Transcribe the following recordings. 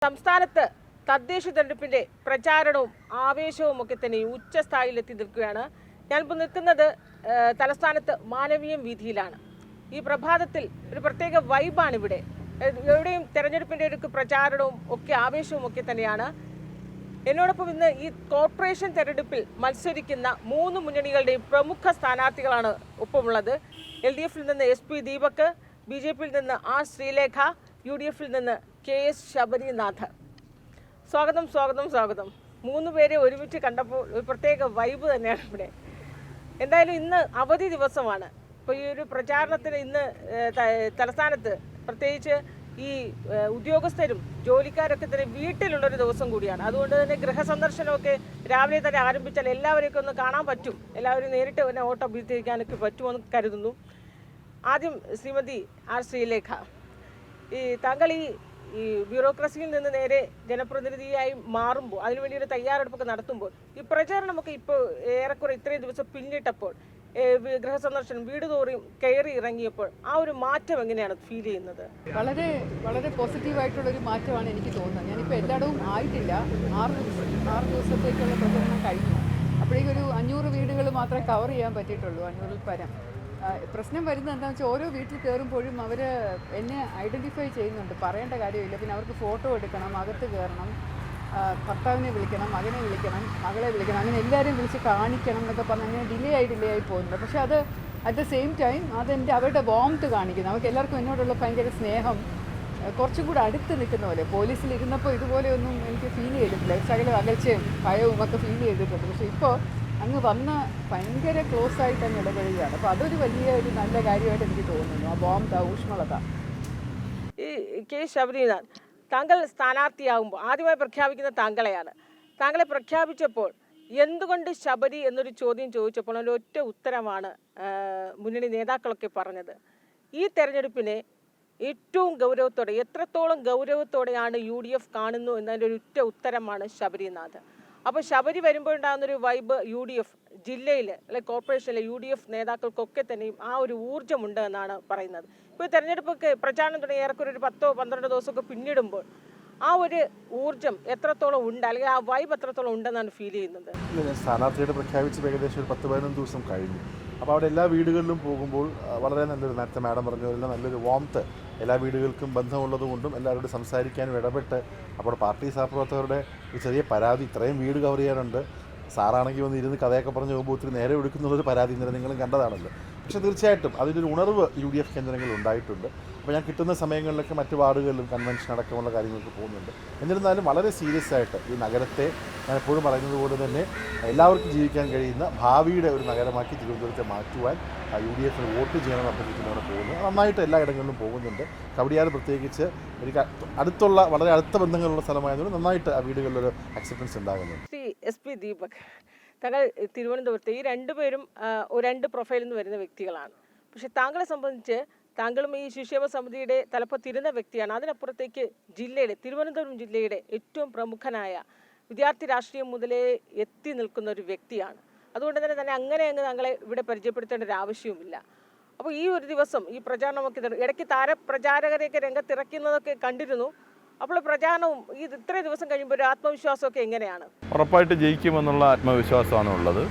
സംസ്ഥാനത്ത് തദ്ദേശ തെരഞ്ഞെടുപ്പിന്റെ പ്രചാരണവും ആവേശവും ഒക്കെ തന്നെ ഉച്ചസ്ഥായിലെത്തി നിൽക്കുകയാണ്. ഞാനിപ്പോൾ നിൽക്കുന്നത് തലസ്ഥാനത്ത് മാനവീയം വീതിയിലാണ്. ഈ പ്രഭാതത്തിൽ ഒരു പ്രത്യേക വൈബാണ് ഇവിടെ. എവിടെയും തെരഞ്ഞെടുപ്പിന്റെ ഒരു പ്രചാരണവും ഒക്കെ ആവേശവും ഒക്കെ തന്നെയാണ്. എന്നോടൊപ്പം ഇന്ന് ഈ കോർപ്പറേഷൻ തെരഞ്ഞെടുപ്പിൽ മത്സരിക്കുന്ന 3 മുന്നണികളുടെയും പ്രമുഖ സ്ഥാനാർത്ഥികളാണ് ഒപ്പമുള്ളത്. LDF നിന്ന് SP ദീപക്, BJP നിന്ന് R ശ്രീലേഖ, UDF നിന്ന് KS ശബരിനാഥ്. സ്വാഗതം സ്വാഗതം സ്വാഗതം. 3 പേരെ ഒരുമിച്ച് കണ്ടപ്പോൾ ഒരു പ്രത്യേക വൈബ് തന്നെയാണ് ഇവിടെ. എന്തായാലും ഇന്ന് അവധി ദിവസമാണ്. ഇപ്പോൾ ഈ ഒരു പ്രചാരണത്തിന് ഇന്ന് തലസ്ഥാനത്ത് പ്രത്യേകിച്ച് ഈ ഉദ്യോഗസ്ഥരും ജോലിക്കാരൊക്കെ തന്നെ വീട്ടിലുള്ളൊരു ദിവസം കൂടിയാണ്. അതുകൊണ്ട് തന്നെ ഗൃഹസന്ദർശനമൊക്കെ രാവിലെ തന്നെ ആരംഭിച്ചാൽ എല്ലാവരെയൊക്കെ ഒന്ന് കാണാൻ പറ്റും, എല്ലാവരും നേരിട്ട് തന്നെ വോട്ട് അഭ്യർത്ഥിക്കാനൊക്കെ പറ്റുമെന്ന് കരുതുന്നു. ആദ്യം ശ്രീമതി R ശ്രീലേഖ, താങ്കൾ ഈ ബ്യൂറോക്രസിയിൽ നിന്ന് നേരെ ജനപ്രതിനിധിയായി മാറുമ്പോൾ അതിനുവേണ്ടി ഒരു തയ്യാറെടുപ്പൊക്കെ നടത്തുമ്പോൾ ഈ പ്രചാരണമൊക്കെ ഇപ്പോൾ ഏറെക്കുറെ ഇത്രയും ദിവസം പിന്നിട്ടപ്പോൾ ഗൃഹസന്ദർശനം വീട് തോറും കയറി ഇറങ്ങിയപ്പോൾ ആ ഒരു മാറ്റം എങ്ങനെയാണ് ഫീൽ ചെയ്യുന്നത്? വളരെ വളരെ പോസിറ്റീവായിട്ടുള്ളൊരു മാറ്റമാണ് എനിക്ക് തോന്നുന്നത്. ഞാനിപ്പോൾ എല്ലായിടവും ആയിട്ടില്ല. 6 ദിവസത്തേക്കുള്ള പ്രചരണം കഴിഞ്ഞു. അപ്പോഴേക്കും ഒരു 500 വീടുകൾ മാത്രമേ കവർ ചെയ്യാൻ പറ്റിയിട്ടുള്ളൂ, 500-ൽ പരം. പ്രശ്നം വരുന്നത് എന്താണെന്ന് വെച്ചാൽ ഓരോ വീട്ടിൽ കയറുമ്പോഴും അവർ എന്നെ ഐഡൻറ്റിഫൈ ചെയ്യുന്നുണ്ട്, പറയേണ്ട കാര്യമില്ല. പിന്നെ അവർക്ക് ഫോട്ടോ എടുക്കണം, അകത്ത് കയറണം, ഭർത്താവിനെ വിളിക്കണം, മകനെ വിളിക്കണം, മകളെ വിളിക്കണം, അങ്ങനെ എല്ലാവരെയും വിളിച്ച് കാണിക്കണം എന്നൊക്കെ പറഞ്ഞ് അങ്ങനെ ഡിലേ ആയി പോകുന്നുണ്ട്. പക്ഷേ അത് അറ്റ് ദ സെയിം ടൈം അവരുടെ വാംത്ത് കാണിക്കുന്നു. അവർക്ക് എല്ലാവർക്കും എന്നോടുള്ള ഭയങ്കര സ്നേഹം കുറച്ചും കൂടെ അടുത്ത് നിൽക്കുന്ന പോലെ. പോലീസിൽ ഇരുന്നപ്പോൾ ഇതുപോലെയൊന്നും എനിക്ക് ഫീൽ ചെയ്തിട്ടില്ല. സകല അകൽച്ചയും ഭയവും ഒക്കെ ഫീൽ ചെയ്തിട്ടുണ്ട്. പക്ഷേ ഇപ്പോൾ അങ്ങ് വന്ന് ഭയങ്കര ക്ലോസ് ആയിട്ട് അങ്ങ് ഇടപെടുകയാണ്. അപ്പോൾ അതൊരു വലിയ ഒരു നല്ല കാര്യമായിട്ട് എനിക്ക് തോന്നുന്നു, ആ വാംത്ത്, ആ ഊഷ്മളത. ഈ KS ശബരിനാഥ്, താങ്കൾ സ്ഥാനാർത്ഥിയാകുമ്പോൾ ആദ്യമായി പ്രഖ്യാപിക്കുന്ന താങ്കളെയാണ്. താങ്കളെ പ്രഖ്യാപിച്ചപ്പോൾ എന്തുകൊണ്ട് ശബരി എന്നൊരു ചോദ്യം ചോദിച്ചപ്പോൾ അതിൻ്റെ ഒറ്റ ഉത്തരമാണ് മുന്നണി നേതാക്കളൊക്കെ പറഞ്ഞത്. ഈ തെരഞ്ഞെടുപ്പിനെ ഏറ്റവും ഗൗരവത്തോടെ, എത്രത്തോളം ഗൗരവത്തോടെയാണ് UDF കാണുന്നു എന്നതിൻ്റെ ഒരു ഒറ്റ ഉത്തരമാണ് ശബരിനാഥ്. അപ്പോൾ ശബരി വരുമ്പോഴുണ്ടാകുന്നൊരു വൈബ് UDF ജില്ലയിൽ അല്ലെങ്കിൽ കോർപ്പറേഷനിലെ UDF നേതാക്കൾക്കൊക്കെ തന്നെയും ആ ഒരു ഊർജ്ജമുണ്ട് എന്നാണ് പറയുന്നത്. ഇപ്പോൾ തെരഞ്ഞെടുപ്പൊക്കെ പ്രചാരണം തുടങ്ങി ഏറെക്കുറെ ഒരു 10-12 ദിവസമൊക്കെ പിന്നിടുമ്പോൾ ആ ഒരു ഊർജ്ജം എത്രത്തോളം ഉണ്ട്, അല്ലെങ്കിൽ ആ വൈബ് എത്രത്തോളം ഉണ്ടെന്നാണ് ഫീൽ ചെയ്യുന്നത്? സ്ഥാനാർത്ഥിയുടെ പ്രഖ്യാപിച്ച് ഏകദേശം ഒരു 10-15 ദിവസം കഴിഞ്ഞു. അപ്പോൾ അവിടെ എല്ലാ വീടുകളിലും പോകുമ്പോൾ വളരെ നല്ലൊരു, നേരത്തെ മാഡം പറഞ്ഞ നല്ലൊരു വാംത്ത്, എല്ലാ വീടുകൾക്കും ബന്ധമുള്ളതുകൊണ്ടും എല്ലാവരോടും സംസാരിക്കാനും ഇടപെട്ട്. അപ്പോൾ പാർട്ടി സഹപ്രവർത്തകരുടെ ഒരു ചെറിയ പരാതി, ഇത്രയും വീട് കവർ ചെയ്യാനുണ്ട്, സാറാണെങ്കിൽ വന്ന് ഇരുന്ന് കഥയൊക്കെ പറഞ്ഞ് പോകുമ്പോൾ ഒത്തിരി നേരെ എടുക്കുന്നുള്ളൊരു പരാതി ഇന്നലെ നിങ്ങളും കണ്ടതാണല്ലോ. പക്ഷേ തീർച്ചയായിട്ടും അതിൻ്റെ ഒരു ഉണർവ് UDF കേന്ദ്രങ്ങളിൽ ഉണ്ടായിട്ടുണ്ട്. അപ്പോൾ ഞാൻ കിട്ടുന്ന സമയങ്ങളിലൊക്കെ മറ്റ് വാർഡുകളിലും കൺവെൻഷൻ അടക്കമുള്ള കാര്യങ്ങൾക്ക് പോകുന്നുണ്ട്. എന്നിരുന്നാലും വളരെ സീരിയസ് ആയിട്ട് ഈ നഗരത്തെ, ഞാൻ എപ്പോഴും പറയുന്നത് പോലെ തന്നെ എല്ലാവർക്കും ജീവിക്കാൻ കഴിയുന്ന ഭാവിയുടെ ഒരു നഗരമാക്കി തിരുവനന്തപുരത്തെ മാറ്റുവാൻ UDF വോട്ട് ചെയ്യണമെന്ന് അഭ്യർത്ഥിക്കുന്നതാണ് പോകുന്നത്. നന്നായിട്ട് എല്ലായിടങ്ങളിലും പോകുന്നുണ്ട്. കവടിയാർ പ്രത്യേകിച്ച് എനിക്ക് അടുത്തുള്ള, വളരെ അടുത്ത ബന്ധങ്ങളുള്ള സ്ഥലമായതുകൊണ്ട് നന്നായിട്ട് ആ വീടുകളിലൊരു അക്സെപ്റ്റൻസ് ഉണ്ടാകുന്നുണ്ട്. SP ദീപക്, താങ്കൾ തിരുവനന്തപുരത്ത്, ഈ 2 പേരും 2 പ്രൊഫൈലിൽ നിന്ന് വരുന്ന വ്യക്തികളാണ്. പക്ഷെ താങ്കളെ സംബന്ധിച്ച് താങ്കളും ഈ ശിശുക്ഷേമ സമിതിയുടെ തലപ്പത്തിരുന്ന വ്യക്തിയാണ്. അതിനപ്പുറത്തേക്ക് ജില്ലയുടെ, തിരുവനന്തപുരം ജില്ലയുടെ ഏറ്റവും പ്രമുഖനായ വിദ്യാർത്ഥി രാഷ്ട്രീയം മുതലേ എത്തി നിൽക്കുന്ന ഒരു വ്യക്തിയാണ്. അതുകൊണ്ട് തന്നെ അങ്ങനെ അങ്ങ് താങ്കളെ ഇവിടെ പരിചയപ്പെടുത്തേണ്ട ഒരു ആവശ്യവുമില്ല. അപ്പോൾ ഈ ഒരു ദിവസം ഈ പ്രചാരണമൊക്കെ ഇടയ്ക്ക് താരപ്രചാരകരെയൊക്കെ രംഗത്തിറക്കുന്നതൊക്കെ കണ്ടിരുന്നു. അപ്പോൾ പ്രചാരണവും ഈ ഇത്രയും ദിവസം കഴിയുമ്പോൾ ഒരു ആത്മവിശ്വാസമൊക്കെ എങ്ങനെയാണ്? ഉറപ്പായിട്ട് ജയിക്കുമെന്നുള്ള ആത്മവിശ്വാസമാണ് ഉള്ളത്.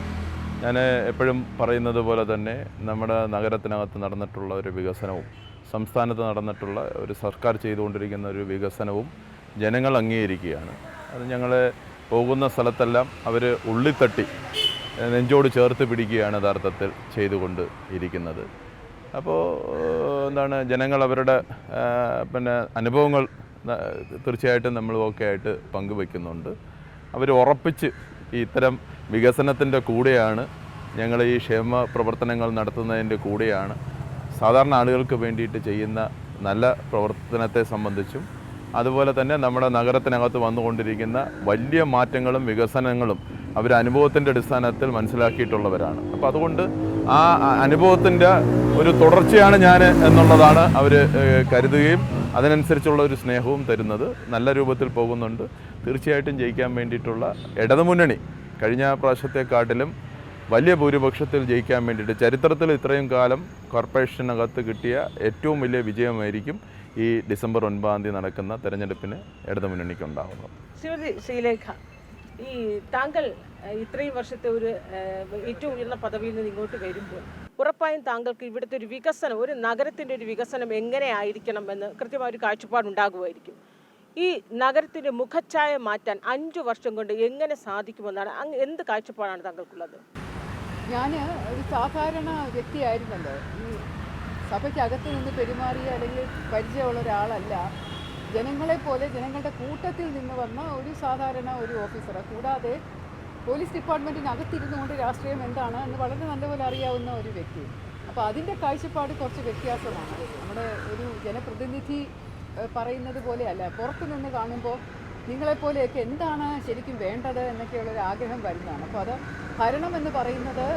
ഞാൻ എപ്പോഴും പറയുന്നത് പോലെ തന്നെ നമ്മുടെ നഗരത്തിനകത്ത് നടന്നിട്ടുള്ള ഒരു വികസനവും സംസ്ഥാനത്ത് നടന്നിട്ടുള്ള ഒരു സർക്കാർ ചെയ്തുകൊണ്ടിരിക്കുന്ന ഒരു വികസനവും ജനങ്ങൾ അംഗീകരിക്കുകയാണ്. അത് ഞങ്ങൾ പോകുന്ന സ്ഥലത്തെല്ലാം അവർ ഉള്ളിത്തട്ടി നെഞ്ചോട് ചേർത്ത് പിടിക്കുകയാണ് യഥാർത്ഥത്തിൽ ചെയ്തുകൊണ്ട് ഇരിക്കുന്നത്. അപ്പോൾ ജനങ്ങൾ അവരുടെ അനുഭവങ്ങൾ തീർച്ചയായിട്ടും നമ്മളൊക്കെ ആയിട്ട് പങ്കുവയ്ക്കുന്നുണ്ട്. അവർ ഉറപ്പിച്ച് ഇത്തരം വികസനത്തിൻ്റെ കൂടെയാണ്, ഞങ്ങൾ ഈ ക്ഷേമ പ്രവർത്തനങ്ങൾ നടത്തുന്നതിൻ്റെ കൂടെയാണ്, സാധാരണ ആളുകൾക്ക് വേണ്ടിയിട്ട് ചെയ്യുന്ന നല്ല പ്രവർത്തനത്തെ സംബന്ധിച്ചും അതുപോലെ തന്നെ നമ്മുടെ നഗരത്തിനകത്ത് വന്നുകൊണ്ടിരിക്കുന്ന വലിയ മാറ്റങ്ങളും വികസനങ്ങളും അവർ അനുഭവത്തിൻ്റെ അടിസ്ഥാനത്തിൽ മനസ്സിലാക്കിയിട്ടുള്ളവരാണ്. അപ്പോൾ അതുകൊണ്ട് ആ അനുഭവത്തിൻ്റെ ഒരു തുടർച്ചയാണ് ഞാൻ എന്നുള്ളതാണ് അവർ കരുതുകയും അതിനനുസരിച്ചുള്ള ഒരു സ്നേഹവും തരുന്നത്. നല്ല രൂപത്തിൽ പോകുന്നുണ്ട്. തീർച്ചയായിട്ടും ജയിക്കാൻ വേണ്ടിയിട്ടുള്ള ഇടതുമുന്നണി കഴിഞ്ഞ പ്രാവശ്യത്തെക്കാട്ടിലും വലിയ ഭൂരിപക്ഷത്തിൽ ജയിക്കാൻ വേണ്ടിയിട്ട് ചരിത്രത്തിൽ ഇത്രയും കാലം കോർപ്പറേഷനകത്ത് കിട്ടിയ ഏറ്റവും വലിയ വിജയമായിരിക്കും ഈ ഡിസംബർ 9-ാം തീയതി നടക്കുന്ന തെരഞ്ഞെടുപ്പിന് ഇടതുമുന്നണിക്ക് ഉണ്ടാകുന്നത്. ശ്രീമതി ശ്രീലേഖ, ഈ താങ്കൾ ഇത്രയും വർഷത്തെ ഒരു ഏറ്റവും ഉയർന്ന പദവിയിൽ നിന്ന് ഇങ്ങോട്ട് വരുമ്പോൾ ഉറപ്പായും താങ്കൾക്ക് ഇവിടുത്തെ ഒരു വികസനം, ഒരു നഗരത്തിൻ്റെ ഒരു വികസനം എങ്ങനെ ആയിരിക്കണം എന്ന് കൃത്യമായ ഒരു കാഴ്ചപ്പാടുണ്ടാകുമായിരിക്കും. ഈ നഗരത്തിൻ്റെ മുഖച്ഛായ മാറ്റാൻ 5 വർഷം കൊണ്ട് എങ്ങനെ സാധിക്കുമെന്നാണ്, എന്ത് കാഴ്ചപ്പാടാണ് താങ്കൾക്കുള്ളത്? ഞാൻ ഒരു സാധാരണ വ്യക്തിയായിരുന്നല്ലോ. ഈ സഭയ്ക്കകത്ത് നിന്ന് പെരുമാറിയ അല്ലെങ്കിൽ പരിചയമുള്ള ഒരാളല്ല. ജനങ്ങളെപ്പോലെ ജനങ്ങളുടെ കൂട്ടത്തിൽ നിന്ന് വന്ന ഒരു സാധാരണ ഒരു ഓഫീസറെ, കൂടാതെ പോലീസ് ഡിപ്പാർട്ട്മെൻറ്റിനകത്തിരുന്നുകൊണ്ട് രാഷ്ട്രീയം എന്താണ് എന്ന് വളരെ നല്ലപോലെ അറിയാവുന്ന ഒരു വ്യക്തി. അപ്പോൾ അതിൻ്റെ കാഴ്ചപ്പാട് കുറച്ച് വ്യത്യാസമാണ്. നമ്മുടെ ഒരു ജനപ്രതിനിധി പറയുന്നത് പോലെയല്ല. പുറത്തു നിന്ന് കാണുമ്പോൾ നിങ്ങളെപ്പോലെയൊക്കെ എന്താണ് ശരിക്കും വേണ്ടത് എന്നൊക്കെയുള്ളൊരു ആഗ്രഹം വരുന്നതാണ്. അപ്പോൾ അത് ഭരണം എന്ന് പറയുന്നത്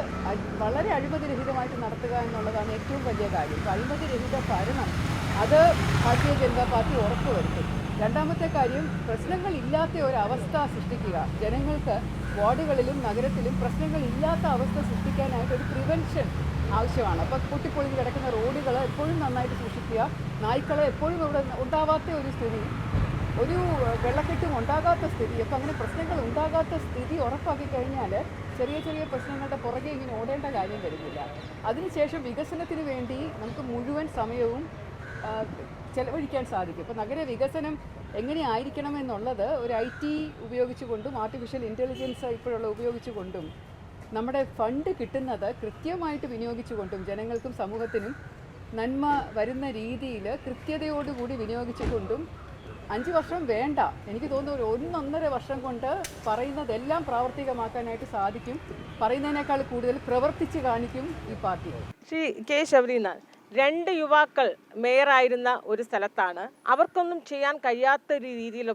വളരെ അഴിമതിരഹിതമായിട്ട് നടത്തുക എന്നുള്ളതാണ് ഏറ്റവും വലിയ കാര്യം. അപ്പോൾ അഴിമതിരഹിത ഭരണം അത് ഭാരതീയ ജനതാ പാർട്ടി ഉറപ്പുവരുത്തും. രണ്ടാമത്തെ കാര്യം, പ്രശ്നങ്ങളില്ലാത്ത ഒരവസ്ഥ സൃഷ്ടിക്കുക. ജനങ്ങൾക്ക് വാർഡുകളിലും നഗരത്തിലും പ്രശ്നങ്ങളില്ലാത്ത അവസ്ഥ സൃഷ്ടിക്കാനായിട്ട് ഒരു പ്രിവെൻഷൻ ആവശ്യമാണ്. അപ്പോൾ പൊട്ടിപ്പൊളിഞ്ഞ് കിടക്കുന്ന റോഡുകൾ എപ്പോഴും നന്നായിട്ട് സൂക്ഷിക്കുക. നായ്ക്കളെ എപ്പോഴും ഇവിടെ ഉണ്ടാവാത്ത ഒരു സ്ഥിതി, ഒരു വെള്ളക്കെട്ടും ഉണ്ടാകാത്ത സ്ഥിതി, അപ്പോൾ അങ്ങനെ പ്രശ്നങ്ങൾ ഉണ്ടാകാത്ത സ്ഥിതി ഉറപ്പാക്കി കഴിഞ്ഞാൽ ചെറിയ ചെറിയ പ്രശ്നങ്ങളുടെ പുറകെ ഇങ്ങനെ ഓടേണ്ട കാര്യം വരുന്നില്ല. അതിനുശേഷം വികസനത്തിന് വേണ്ടി നമുക്ക് മുഴുവൻ സമയവും ചെലവഴിക്കാൻ സാധിക്കും. ഇപ്പോൾ നഗര വികസനം എങ്ങനെയായിരിക്കണം എന്നുള്ളത് ഒരു IT ഉപയോഗിച്ചുകൊണ്ടും ആർട്ടിഫിഷ്യൽ ഇൻ്റലിജൻസ് ഇപ്പോഴുള്ള ഉപയോഗിച്ചുകൊണ്ടും നമ്മുടെ ഫണ്ട് കിട്ടുന്നത് കൃത്യമായിട്ട് വിനിയോഗിച്ചുകൊണ്ടും ജനങ്ങൾക്കും സമൂഹത്തിനും നന്മ വരുന്ന രീതിയിൽ കൃത്യതയോടുകൂടി വിനിയോഗിച്ചുകൊണ്ടും 5 വർഷം വേണ്ട, എനിക്ക് തോന്നുന്നു ഒരു 1-1.5 വർഷം കൊണ്ട് പറയുന്നതെല്ലാം പ്രാവർത്തികമാക്കാനായിട്ട് സാധിക്കും. പറയുന്നതിനേക്കാൾ കൂടുതൽ പ്രവർത്തിച്ച് കാണിക്കും ഈ പാർട്ടി. ശ്രീ കെ ശബരിനാഥ്, 2 യുവാക്കൾ മേയറായിരുന്ന ഒരു സ്ഥലത്താണ്. അവർക്കൊന്നും ചെയ്യാൻ കഴിയാത്ത ഒരു രീതിയിൽ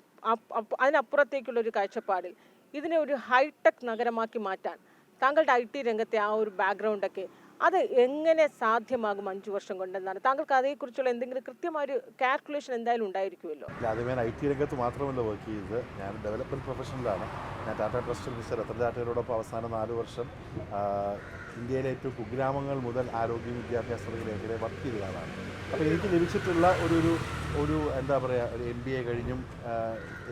അതിനപ്പുറത്തേക്കുള്ള ഒരു കാഴ്ചപ്പാടിൽ ഇതിനെ ഒരു ഹൈടെക് നഗരമാക്കി മാറ്റാൻ താങ്കളുടെ IT രംഗത്തെ ആ ഒരു ബാക്ക്ഗ്രൗണ്ടൊക്കെ അത് എങ്ങനെ സാധ്യമാകും 5 വർഷം കൊണ്ടെന്നാണ് താങ്കൾക്ക് അതേക്കുറിച്ചുള്ള എന്തെങ്കിലും കൃത്യമായൊരു കാൽക്കുലേഷൻ എന്തായാലും ഉണ്ടായിരിക്കുമല്ലോ? ആദ്യമേ IT രംഗത്ത് മാത്രമല്ല വർക്ക് ചെയ്തത്, ഞാൻ ഡെവലപ്മെൻറ്റ് പ്രൊഫഷണലാണ്. ഞാൻ ടാറ്റ ട്രസ്റ്റിൽ മിസ്റ്റർ രത്തൻ ടാറ്റയോടൊപ്പം അവസാന 4 വർഷം ഇന്ത്യയിലെ ഏറ്റവും കുഗ്രാമങ്ങൾ മുതൽ ആരോഗ്യ വിദ്യാഭ്യാസ മേഖലയെ വർക്ക് ചെയ്തതാണ്. അപ്പോൾ എനിക്ക് ലഭിച്ചിട്ടുള്ള ഒരു എന്താ പറയുക, ഒരു MBA കഴിഞ്ഞും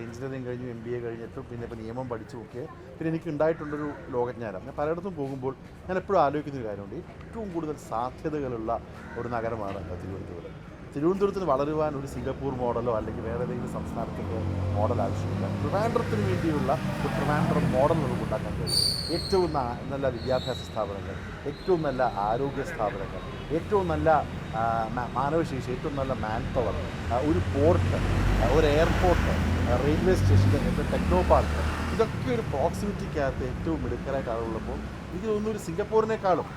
എഞ്ചിനീയറിംഗ് കഴിഞ്ഞും MBA കഴിഞ്ഞിട്ടും പിന്നെ ഇപ്പോൾ നിയമം പഠിച്ചുമൊക്കെ പിന്നെ എനിക്ക് ഉണ്ടായിട്ടുള്ളൊരു ലോകജ്ഞാനം. ഞാൻ പലയിടത്തും പോകുമ്പോൾ ഞാൻ എപ്പോഴും ആലോചിക്കുന്നൊരു കാര്യമുണ്ട്, ഏറ്റവും കൂടുതൽ സാധ്യതകളുള്ള ഒരു നഗരമാണ് തിരുവനന്തപുരം. തിരുവനന്തപുരത്തിന് വളരുവാൻ ഒരു സിംഗപ്പൂർ മോഡലോ അല്ലെങ്കിൽ വേറെ ഏതെങ്കിലും സംസ്ഥാനത്തിൻ്റെ മോഡൽ ആവശ്യമില്ല. ട്രിവാൻഡ്രത്തിന് വേണ്ടിയുള്ള ഒരു ട്രിവാൻഡ്രം മോഡൽ നമുക്ക് ഉണ്ടാക്കാൻ കഴിയും. ഏറ്റവും നല്ല വിദ്യാഭ്യാസ സ്ഥാപനങ്ങൾ, ഏറ്റവും നല്ല ആരോഗ്യ സ്ഥാപനങ്ങൾ, ഏറ്റവും നല്ല മാനവശേഷി, ഏറ്റവും നല്ല മാൻ പവർ, ഒരു പോർട്ട്, ഒരു airport, railway station, techno park, ഇതൊക്കെ ഒരു പ്രോക്സിമിറ്റിക്കകത്ത് ഏറ്റവും മിടുക്കരായിട്ട് ആളുള്ളപ്പോൾ എനിക്ക് തോന്നുന്നു ഒരു സിംഗപ്പൂരിനേക്കാളും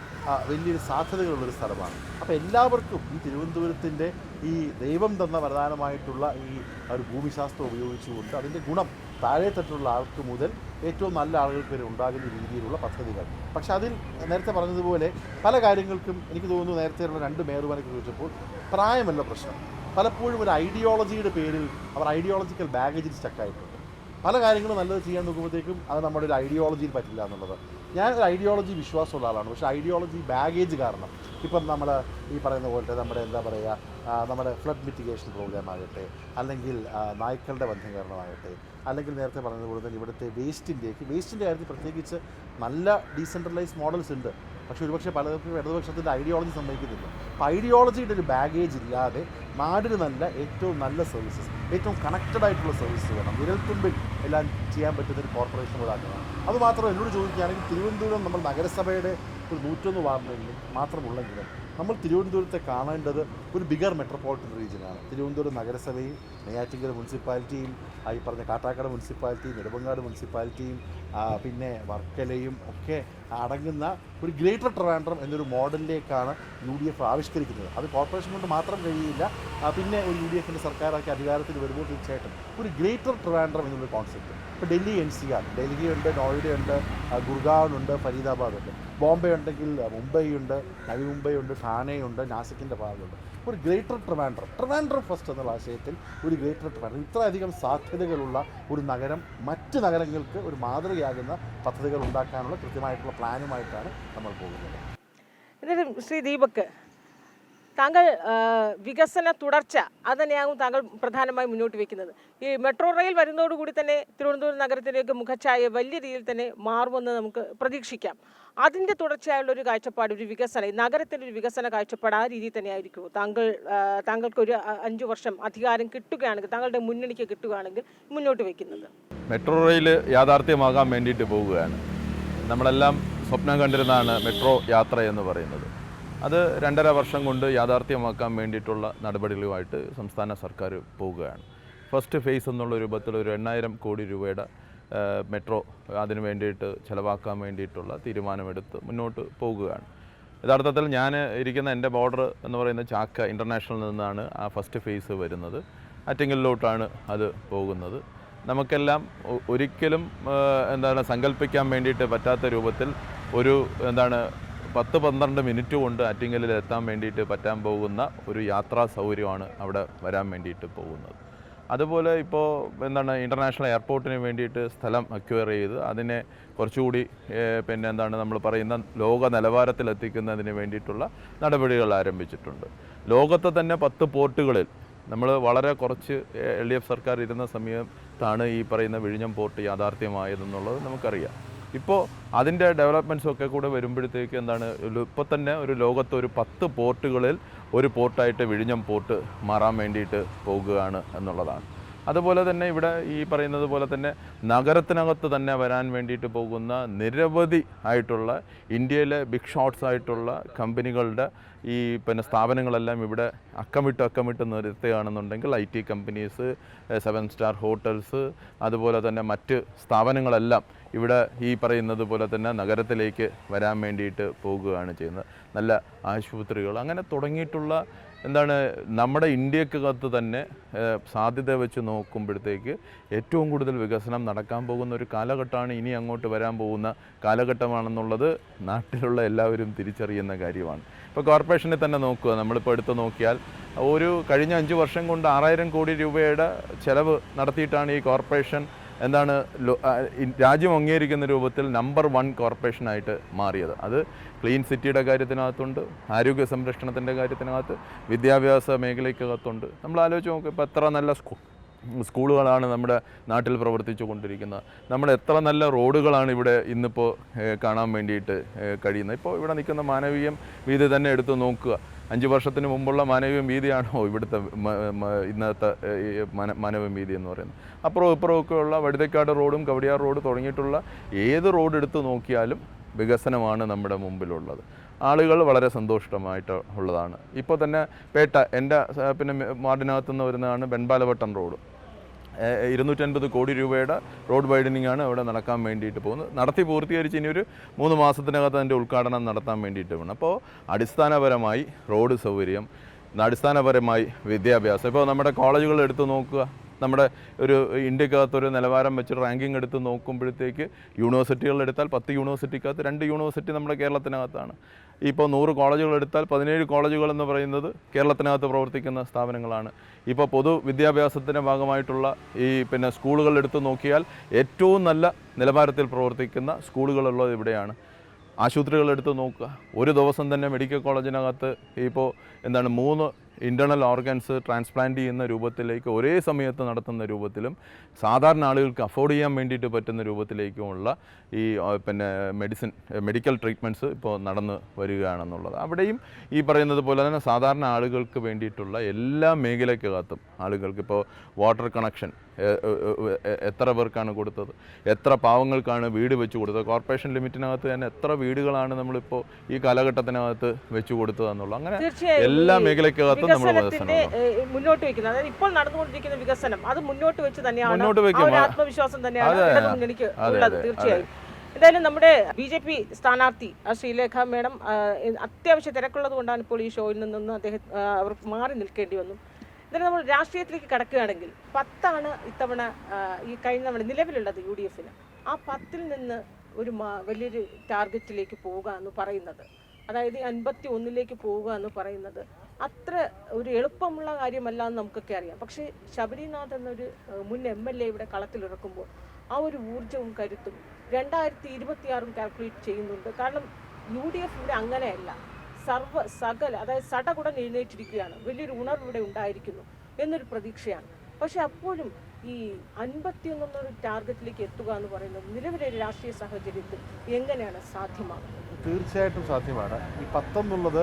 വലിയൊരു സാധ്യതകളുള്ളൊരു സ്ഥലമാണ്. അപ്പോൾ എല്ലാവർക്കും ഈ തിരുവനന്തപുരത്തിൻ്റെ ഈ ദൈവം തന്ന വരദാനമായിട്ടുള്ള ഈ ഒരു ഭൂമിശാസ്ത്രം ഉപയോഗിച്ചുകൊണ്ട് അതിൻ്റെ ഗുണം താഴെത്തട്ടുള്ള ആൾക്ക് മുതൽ ഏറ്റവും നല്ല ആളുകൾക്ക് വരെ ഉണ്ടാകുന്ന രീതിയിലുള്ള പദ്ധതികൾ. പക്ഷെ അതിൽ നേരത്തെ പറഞ്ഞതുപോലെ പല കാര്യങ്ങൾക്കും എനിക്ക് തോന്നുന്നു നേരത്തെയുള്ള 2 മേയർമാരൊക്കെ ചോദിച്ചപ്പോൾ പ്രായമല്ല പ്രശ്നം. പലപ്പോഴും ഒരു ഐഡിയോളജിയുടെ പേരിൽ അവർ ഐഡിയോളജിക്കൽ ബാഗേജിൽ സ്റ്റക്കായിട്ടുണ്ട്. പല കാര്യങ്ങളും നല്ലത് ചെയ്യാൻ നോക്കുമ്പോഴത്തേക്കും അത് നമ്മുടെ ഒരു ഐഡിയോളജിയിൽ പറ്റില്ല എന്നുള്ളത്. ഞാൻ ഒരു ഐഡിയോളജി വിശ്വാസമുള്ള ആളാണ്. പക്ഷേ ഐഡിയോളജി ബാഗേജ് കാരണം ഇപ്പം നമ്മൾ ഈ പറയുന്ന പോലത്തെ നമ്മുടെ എന്താ പറയുക, നമ്മുടെ ഫ്ലഡ് മിറ്റിഗേഷൻ പ്രോഗ്രാം ആകട്ടെ, അല്ലെങ്കിൽ നായ്ക്കളുടെ ബന്ധീകരണമാകട്ടെ, അല്ലെങ്കിൽ നേരത്തെ പറഞ്ഞതുപോലെ തന്നെ ഇവിടുത്തെ വേസ്റ്റിൻ്റെ കാര്യത്തിൽ പ്രത്യേകിച്ച് നല്ല ഡീസെൻട്രലൈസ് മോഡൽസ് ഉണ്ട്. പക്ഷേ ഒരുപക്ഷെ പലർക്കും ഇടതുപക്ഷത്തിൻ്റെ ഐഡിയോളജി സമ്മതിക്കുന്നില്ല. അപ്പോൾ ഐഡിയോളജിയുടെ ഒരു ബാഗേജ് ഇല്ലാതെ നാടിന് നല്ല ഏറ്റവും നല്ല സർവീസസ്, ഏറ്റവും കണക്റ്റഡ് ആയിട്ടുള്ള സർവീസ് വേണം. വിരൽത്തുമ്പിൽ എല്ലാം ചെയ്യാൻ പറ്റുന്നൊരു കോർപ്പറേഷൻ ഉണ്ടാക്കണം. അതുമാത്രം എന്നോട് ചോദിക്കുകയാണെങ്കിൽ തിരുവനന്തപുരം നമ്മൾ നഗരസഭയുടെ ഒരു 101 വാർഡെങ്കിലും മാത്രമുള്ളെങ്കിലും നമ്മൾ തിരുവനന്തപുരത്തെ കാണേണ്ടത് ഒരു ബിഗർ മെട്രോപൊളിറ്റൻ റീജിയനാണ്. തിരുവനന്തപുരം നഗരസഭയും നെയ്യാറ്റിൻകര മുനിസിപ്പാലിറ്റിയും ഈ പറഞ്ഞ കാട്ടാക്കട മുനിസിപ്പാലിറ്റിയും നെടുമങ്ങാട് മുനിസിപ്പാലിറ്റിയും പിന്നെ വർക്കലയും ഒക്കെ അടങ്ങുന്ന ഒരു ഗ്രേറ്റർ ട്രിവാൻഡ്രം എന്നൊരു മോഡലിലേക്കാണ് UDF ആവിഷ്കരിക്കുന്നത്. അത് കോർപ്പറേഷൻ കൊണ്ട് മാത്രം കഴിയില്ല. പിന്നെ ഒരു UDFൻ്റെ സർക്കാരൊക്കെ അധികാരത്തിൽ വരുമ്പോൾ തീർച്ചയായിട്ടും ഒരു ഗ്രേറ്റർ ട്രിവാൻഡ്രം എന്നുള്ളൊരു കോൺസെപ്റ്റ്. ഇപ്പോൾ ഡൽഹി NCR, ഡൽഹിയുണ്ട്, നോയിഡയുണ്ട്, ഗുർഗാവുണ്ട്, ഫരീദാബാദുണ്ട്, ബോംബെ ഉണ്ടെങ്കിൽ മുംബൈ ഉണ്ട്, നവി മുംബൈ ഉണ്ട്, ഠാനെയുണ്ട്, നാസിക്കിൻ്റെ ഭാഗമുണ്ട്. ഒരു ഗ്രേറ്റർ ട്രിവാൻഡ്രം ഫസ്റ്റ് എന്നുള്ള ആശയത്തിൽ ഒരു ഗ്രേറ്റർ ട്രിവാൻഡ്രം, ഇത്രയധികം സാധ്യതകളുള്ള ഒരു നഗരം മറ്റ് നഗരങ്ങൾക്ക് ഒരു മാതൃകയാകുന്ന പദ്ധതികൾ ഉണ്ടാക്കാനുള്ള കൃത്യമായിട്ടുള്ള പ്ലാനുമായിട്ടാണ് നമ്മൾ പോകുന്നത്. എന്നിട്ടും ശ്രീ ദീപക്, താങ്കൾ വികസന തുടർച്ച അത് തന്നെയാകും താങ്കൾ പ്രധാനമായും മുന്നോട്ട് വയ്ക്കുന്നത്. ഈ മെട്രോ റെയിൽ വരുന്നതോടുകൂടി തന്നെ തിരുവനന്തപുരം നഗരത്തിലേക്ക് മുഖച്ഛായ വലിയ രീതിയിൽ തന്നെ മാറുമെന്ന് നമുക്ക് പ്രതീക്ഷിക്കാം. അതിൻ്റെ തുടർച്ചയായുള്ള ഒരു കാഴ്ചപ്പാട്, ഒരു വികസനം, നഗരത്തിൻ്റെ ഒരു വികസന കാഴ്ചപ്പാട് ആ രീതിയിൽ തന്നെ ആയിരിക്കുമോ? താങ്കൾക്കൊരു 5 വർഷം അധികാരം കിട്ടുകയാണെങ്കിൽ, താങ്കളുടെ മുന്നണിക്ക് കിട്ടുകയാണെങ്കിൽ മുന്നോട്ട് വയ്ക്കുന്നത്? മെട്രോ റെയിൽ യാഥാർത്ഥ്യമാകാൻ വേണ്ടിയിട്ട് പോവുകയാണ്. നമ്മളെല്ലാം സ്വപ്നം കണ്ടിരുന്നതാണ് മെട്രോ യാത്ര എന്ന് പറയുന്നത്. അത് 2.5 വർഷം കൊണ്ട് യാഥാർത്ഥ്യമാക്കാൻ വേണ്ടിയിട്ടുള്ള നടപടികളുമായിട്ട് സംസ്ഥാന സർക്കാർ പോവുകയാണ്. ഫസ്റ്റ് ഫേസ് എന്നുള്ള രൂപത്തിൽ ഒരു 8,000 കോടി രൂപയുടെ മെട്രോ അതിന് വേണ്ടിയിട്ട് ചിലവാക്കാൻ വേണ്ടിയിട്ടുള്ള തീരുമാനമെടുത്ത് മുന്നോട്ട് പോകുകയാണ്. യഥാർത്ഥത്തിൽ ഞാൻ ഇരിക്കുന്ന എൻ്റെ ബോർഡർ എന്ന് പറയുന്ന ചാക്ക ഇൻ്റർനാഷണലിൽ നിന്നാണ് ആ ഫസ്റ്റ് ഫേസ് വരുന്നത്. ആറ്റിങ്ങലിലോട്ടാണ് അത് പോകുന്നത്. നമുക്കെല്ലാം ഒരിക്കലും സങ്കല്പിക്കാൻ വേണ്ടിയിട്ട് പറ്റാത്ത രൂപത്തിൽ ഒരു 10-12 മിനിറ്റ് കൊണ്ട് ആറ്റിങ്ങലിൽ എത്താൻ വേണ്ടിയിട്ട് പറ്റാൻ പോകുന്ന ഒരു യാത്രാ സൗകര്യമാണ് അവിടെ വരാൻ വേണ്ടിയിട്ട് പോകുന്നത്. അതുപോലെ ഇപ്പോൾ ഇൻ്റർനാഷണൽ എയർപോർട്ടിന് വേണ്ടിയിട്ട് സ്ഥലം അക്വയർ ചെയ്ത് അതിനെ കുറച്ചുകൂടി നമ്മൾ പറയുന്ന ലോക നിലവാരത്തിലെത്തിക്കുന്നതിന് വേണ്ടിയിട്ടുള്ള നടപടികൾ ആരംഭിച്ചിട്ടുണ്ട്. ലോകത്തെ തന്നെ 10 പോർട്ടുകളിൽ നമ്മൾ വളരെ കുറച്ച് LDF സർക്കാർ ഇരുന്ന സമയത്താണ് ഈ പറയുന്ന വിഴിഞ്ഞം പോർട്ട് യാഥാർത്ഥ്യമായതെന്നുള്ളത് നമുക്കറിയാം. ഇപ്പോൾ അതിൻ്റെ ഡെവലപ്മെൻറ്റ്സൊക്കെ കൂടെ വരുമ്പോഴത്തേക്ക് ഇപ്പോൾ തന്നെ ഒരു ലോകത്ത് ഒരു 10 പോർട്ടുകളിൽ ഒരു പോർട്ടായിട്ട് വിഴിഞ്ഞം പോർട്ട് മാറാൻ വേണ്ടിയിട്ട് പോകുകയാണ് എന്നുള്ളതാണ്. അതുപോലെ തന്നെ ഇവിടെ ഈ പറയുന്നത് പോലെ തന്നെ നഗരത്തിനകത്ത് തന്നെ വരാൻ വേണ്ടിയിട്ട് പോകുന്ന നിരവധി ആയിട്ടുള്ള ഇന്ത്യയിലെ ബിഗ് ഷോട്ട്സ് ആയിട്ടുള്ള കമ്പനികളുടെ ഈ സ്ഥാപനങ്ങളെല്ലാം ഇവിടെ അക്കമിട്ട് നിർത്തുകയാണെന്നുണ്ടെങ്കിൽ IT കമ്പനീസ്, 7 സ്റ്റാർ ഹോട്ടൽസ്, അതുപോലെ തന്നെ മറ്റ് സ്ഥാപനങ്ങളെല്ലാം ഇവിടെ ഈ പറയുന്നത് പോലെ തന്നെ നഗരത്തിലേക്ക് വരാൻ വേണ്ടിയിട്ട് പോകുകയാണ് ചെയ്യുന്നത്. നല്ല ആശുപത്രികൾ അങ്ങനെ തുടങ്ങിയിട്ടുള്ള നമ്മുടെ ഇന്ത്യക്കകത്ത് തന്നെ സാധ്യത വെച്ച് നോക്കുമ്പോഴത്തേക്ക് ഏറ്റവും കൂടുതൽ വികസനം നടക്കാൻ പോകുന്ന ഒരു കാലഘട്ടമാണ് ഇനി അങ്ങോട്ട് വരാൻ പോകുന്ന കാലഘട്ടമാണെന്നുള്ളത് നാട്ടിലുള്ള എല്ലാവരും തിരിച്ചറിയുന്ന കാര്യമാണ്. ഇപ്പോൾ കോർപ്പറേഷനിൽ തന്നെ നോക്കുക, നമ്മളിപ്പോൾ എടുത്ത് നോക്കിയാൽ ഒരു കഴിഞ്ഞ 5 വർഷം കൊണ്ട് 6,000 കോടി രൂപയുടെ ചിലവ് നടത്തിയിട്ടാണ് ഈ കോർപ്പറേഷൻ രാജ്യം അംഗീകരിക്കുന്ന രൂപത്തിൽ നമ്പർ 1 കോർപ്പറേഷനായിട്ട് മാറിയത്. അത് ക്ലീൻ സിറ്റിയുടെ കാര്യത്തിനകത്തുണ്ട്, ആരോഗ്യ സംരക്ഷണത്തിൻ്റെ കാര്യത്തിനകത്ത്, വിദ്യാഭ്യാസ മേഖലയ്ക്കകത്തുണ്ട്. നമ്മൾ ആലോചിച്ച് നോക്കുക, ഇപ്പോൾ എത്ര നല്ല സ്കൂളുകളാണ് നമ്മുടെ നാട്ടിൽ പ്രവർത്തിച്ചു കൊണ്ടിരിക്കുന്നത്. നമ്മൾ എത്ര നല്ല റോഡുകളാണ് ഇവിടെ ഇന്നിപ്പോൾ കാണാൻ വേണ്ടിയിട്ട് കഴിയുന്നത്. ഇപ്പോൾ ഇവിടെ നിൽക്കുന്ന മാനവീയം വീതി തന്നെ എടുത്ത് നോക്കുക. 5 വർഷത്തിന് മുമ്പുള്ള മാനവീയം വീതിയാണോ ഇവിടുത്തെ ഇന്നത്തെ മാനവീയം വീതി എന്ന് പറയുന്നത്? അപ്പുറവും ഇപ്പുറമൊക്കെയുള്ള വഴുതക്കാട് റോഡും കവടിയാർ റോഡ് തുടങ്ങിയിട്ടുള്ള ഏത് റോഡ് എടുത്ത് നോക്കിയാലും വികസനമാണ് നമ്മുടെ മുമ്പിലുള്ളത്. ആളുകൾ വളരെ സന്തോഷമായിട്ട് ഉള്ളതാണ്. ഇപ്പോൾ തന്നെ പേട്ട എൻ്റെ വാർഡിനകത്തുനിന്ന് വരുന്നതാണ് വെൺപാലവട്ടം റോഡ്. 250 കോടി രൂപയുടെ റോഡ് വൈഡനിങ് ആണ് അവിടെ നടക്കാൻ വേണ്ടിയിട്ട് പോകുന്നത്. നടത്തി പൂർത്തീകരിച്ച് ഇനി ഒരു 3 മാസത്തിനകത്ത് അതിൻ്റെ ഉദ്ഘാടനം നടത്താൻ വേണ്ടിയിട്ട് വേണം. അപ്പോൾ അടിസ്ഥാനപരമായി റോഡ് സൗകര്യം, അടിസ്ഥാനപരമായി വിദ്യാഭ്യാസം. ഇപ്പോൾ നമ്മുടെ കോളേജുകൾ എടുത്ത് നോക്കുക, നമ്മുടെ ഒരു ഇന്ത്യക്കകത്തൊരു നിലവാരം വെച്ച് റാങ്കിങ് എടുത്ത് നോക്കുമ്പോഴത്തേക്ക് യൂണിവേഴ്സിറ്റികളെടുത്താൽ 10 യൂണിവേഴ്സിറ്റിക്കകത്ത് 2 യൂണിവേഴ്സിറ്റി നമ്മുടെ കേരളത്തിനകത്താണ്. ഇപ്പോൾ 100 കോളേജുകൾ എടുത്താൽ 17 കോളേജുകൾ എന്ന് പറയുന്നത് കേരളത്തിനകത്ത് പ്രവർത്തിക്കുന്ന സ്ഥാപനങ്ങളാണ്. ഇപ്പോൾ പൊതുവിദ്യാഭ്യാസത്തിൻ്റെ ഭാഗമായിട്ടുള്ള ഈ സ്കൂളുകൾ എടുത്ത് നോക്കിയാൽ ഏറ്റവും നല്ല നിലവാരത്തിൽ പ്രവർത്തിക്കുന്ന സ്കൂളുകളുള്ളത് ഇവിടെയാണ്. ആശുപത്രികൾ എടുത്ത് നോക്കുക, ഒരു ദിവസം തന്നെ മെഡിക്കൽ കോളേജിനകത്ത് ഇപ്പോൾ 3 ഇൻറ്റേർണൽ ഓർഗൻസ് ട്രാൻസ്പ്ലാന്റ് ചെയ്യുന്ന രൂപത്തിലേക്ക് ഒരേ സമയത്ത് നടത്തുന്ന രൂപത്തിലും സാധാരണ ആളുകൾക്ക് അഫോർഡ് ചെയ്യാൻ വേണ്ടിയിട്ട് പറ്റുന്ന രൂപത്തിലേക്കുമുള്ള ഈ മെഡിക്കൽ ട്രീറ്റ്മെൻറ്റ്സ് ഇപ്പോൾ നടന്നു വരികയാണെന്നുള്ളത്. അവിടെയും ഈ പറയുന്നത് പോലെ തന്നെ സാധാരണ ആളുകൾക്ക് വേണ്ടിയിട്ടുള്ള എല്ലാ മേഖലയ്ക്കകത്തും ആളുകൾക്ക് ഇപ്പോൾ വാട്ടർ കണക്ഷൻ എത്ര പേർക്കാണ് കൊടുത്തത്, എത്ര പാവങ്ങൾക്കാണ് വീട് വെച്ച് കൊടുത്തത്, കോർപ്പറേഷൻ ലിമിറ്റിനകത്ത് തന്നെ എത്ര വീടുകളാണ് നമ്മളിപ്പോൾ ഈ കാലഘട്ടത്തിനകത്ത് വെച്ച് കൊടുത്തതെന്നുള്ള അങ്ങനെ എല്ലാ മേഖലയ്ക്കകത്തും നമ്മൾ മുന്നോട്ട് വെക്കുന്നത്. അതായത് ഇപ്പോൾ നടന്നുകൊണ്ടിരിക്കുന്ന വികസനം അത് മുന്നോട്ട് വെച്ച് തന്നെയാണ്, ആത്മവിശ്വാസം തന്നെയാണ് എനിക്ക് ഉള്ളത്. തീർച്ചയായും. എന്തായാലും നമ്മുടെ BJP സ്ഥാനാർത്ഥി ശ്രീലേഖ മേഡം അത്യാവശ്യ തിരക്കുള്ളത് കൊണ്ടാണ് ഇപ്പോൾ ഈ ഷോയിൽ നിന്നൊന്ന് അവർക്ക് മാറി നിൽക്കേണ്ടി വന്നു. എന്തായാലും നമ്മൾ രാഷ്ട്രീയത്തിലേക്ക് കടക്കുകയാണെങ്കിൽ 10 ഇത്തവണ ഈ കഴിഞ്ഞ തവണ നിലവിലുള്ളത് UDF-ന്. ആ 10-ൽ നിന്ന് ഒരു വലിയൊരു ടാർഗറ്റിലേക്ക് പോവുക എന്ന് പറയുന്നത്, അതായത് 51-ലേക്ക് പോവുക എന്ന് പറയുന്നത് അത്ര ഒരു എളുപ്പമുള്ള കാര്യമല്ല എന്ന് നമുക്കൊക്കെ അറിയാം. പക്ഷേ ശബരിനാഥ് എന്നൊരു മുൻ MLA ഇവിടെ കളത്തിലിറക്കുമ്പോൾ ആ ഒരു ഊർജ്ജവും കരുത്തും 2026 കാൽക്കുലേറ്റ് ചെയ്യുന്നുണ്ട്. കാരണം UDF ഇവിടെ അങ്ങനെയല്ല, സകല അതായത് സടകുടൻ എഴുന്നേറ്റിരിക്കുകയാണ്, വലിയൊരു ഉണർവ് ഇവിടെ ഉണ്ടായിരിക്കുന്നു എന്നൊരു പ്രതീക്ഷയാണ്. പക്ഷെ അപ്പോഴും ഈ 51 ടാർഗറ്റിലേക്ക് എത്തുക എന്ന് പറയുന്നത് നിലവിലെ രാഷ്ട്രീയ സാഹചര്യത്തിൽ എങ്ങനെയാണ് സാധ്യമാകുന്നത്? തീർച്ചയായിട്ടും സാധ്യമാണ്. ഈ 10 എന്നുള്ളത്